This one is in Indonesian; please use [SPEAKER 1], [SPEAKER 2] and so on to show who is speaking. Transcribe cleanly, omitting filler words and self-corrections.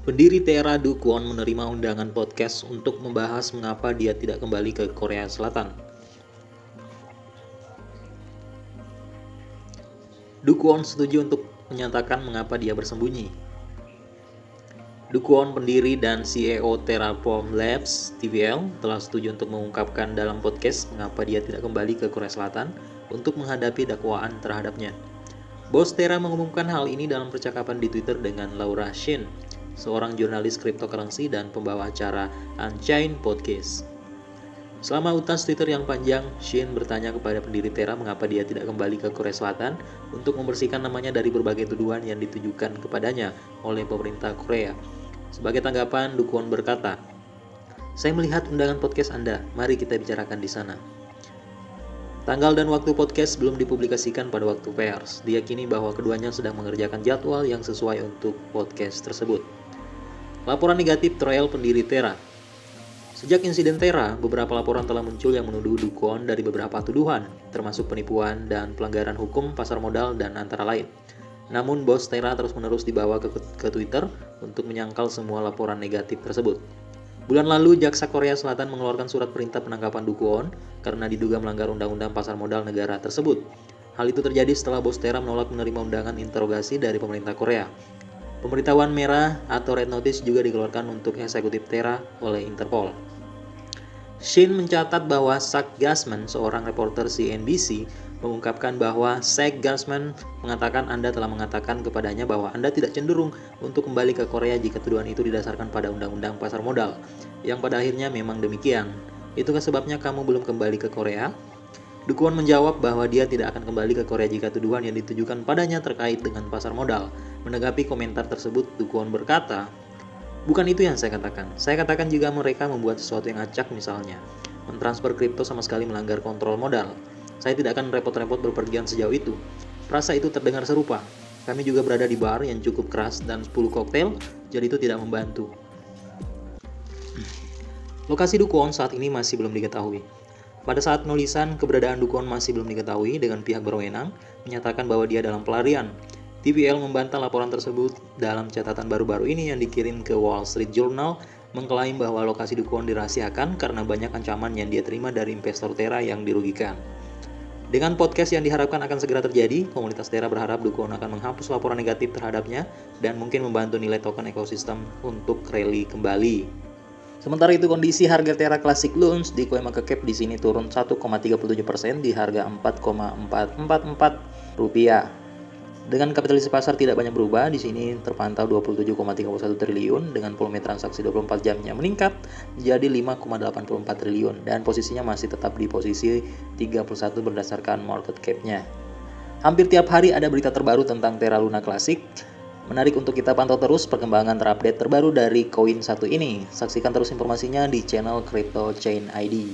[SPEAKER 1] Pendiri Terra Do Kwon menerima undangan podcast untuk membahas mengapa dia tidak kembali ke Korea Selatan. Do Kwon setuju untuk menyatakan mengapa dia bersembunyi. Do Kwon, pendiri dan CEO Terraform Labs TVL, telah setuju untuk mengungkapkan dalam podcast mengapa dia tidak kembali ke Korea Selatan untuk menghadapi dakwaan terhadapnya. Bos Terra mengumumkan hal ini dalam percakapan di Twitter dengan Laura Shin, seorang jurnalis cryptocurrency dan pembawa acara Unchained Podcast. Selama utas Twitter yang panjang, Shin bertanya kepada pendiri Terra mengapa dia tidak kembali ke Korea Selatan untuk membersihkan namanya dari berbagai tuduhan yang ditujukan kepadanya oleh pemerintah Korea. Sebagai tanggapan, Do Kwon berkata, "Saya melihat undangan podcast Anda, mari kita bicarakan di sana." Tanggal dan waktu podcast belum dipublikasikan pada waktu pers. Diyakini bahwa keduanya sedang mengerjakan jadwal yang sesuai untuk podcast tersebut. Laporan negatif trial pendiri Terra. Sejak insiden Terra, beberapa laporan telah muncul yang menuduh Do Kwon dari beberapa tuduhan, termasuk penipuan dan pelanggaran hukum pasar modal dan antara lain. Namun bos Terra terus-menerus dibawa ke Twitter untuk menyangkal semua laporan negatif tersebut. Bulan lalu, Jaksa Korea Selatan mengeluarkan surat perintah penangkapan Do Kwon karena diduga melanggar undang-undang pasar modal negara tersebut. Hal itu terjadi setelah bos Terra menolak menerima undangan interogasi dari pemerintah Korea. Pemberitahuan merah atau red notice juga dikeluarkan untuk eksekutif Terra oleh Interpol. Shin mencatat bahwa Zach Gassman, seorang reporter CNBC, mengungkapkan bahwa Zach Gassman mengatakan Anda telah mengatakan kepadanya bahwa Anda tidak cenderung untuk kembali ke Korea jika tuduhan itu didasarkan pada undang-undang pasar modal, yang pada akhirnya memang demikian. Itukah sebabnya kamu belum kembali ke Korea? Do Kwon menjawab bahwa dia tidak akan kembali ke Korea jika tuduhan yang ditujukan padanya terkait dengan pasar modal. Menanggapi komentar tersebut, Do Kwon berkata, "Bukan itu yang saya katakan. Saya katakan jika mereka membuat sesuatu yang acak, misalnya mentransfer kripto sama sekali melanggar kontrol modal. Saya tidak akan repot-repot berpergian sejauh itu." Frasa itu terdengar serupa. Kami juga berada di bar yang cukup keras dan 10 koktail, jadi itu tidak membantu. Lokasi Do Kwon saat ini masih belum diketahui. Pada saat penulisan, keberadaan Do Kwon masih belum diketahui dengan pihak berwenang, menyatakan bahwa dia dalam pelarian. TVL membantah laporan tersebut dalam catatan baru-baru ini yang dikirim ke Wall Street Journal, mengklaim bahwa lokasi Do Kwon dirahasiakan karena banyak ancaman yang dia terima dari investor Terra yang dirugikan. Dengan podcast yang diharapkan akan segera terjadi, komunitas Terra berharap Do Kwon akan menghapus laporan negatif terhadapnya dan mungkin membantu nilai token ekosistem untuk rally kembali. Sementara itu, kondisi harga Terra Classic Loans di CoinMarketCap di sini turun 1,37% di harga Rp4,444. Dengan kapitalisasi pasar tidak banyak berubah, di sini terpantau 27,31 triliun dengan volume transaksi 24 jamnya meningkat menjadi 5,84 triliun dan posisinya masih tetap di posisi 31 berdasarkan market cap-nya. Hampir tiap hari ada berita terbaru tentang Terra Luna Classic. Menarik untuk kita pantau terus perkembangan terupdate terbaru dari koin satu ini. Saksikan terus informasinya di channel Crypto Chain ID.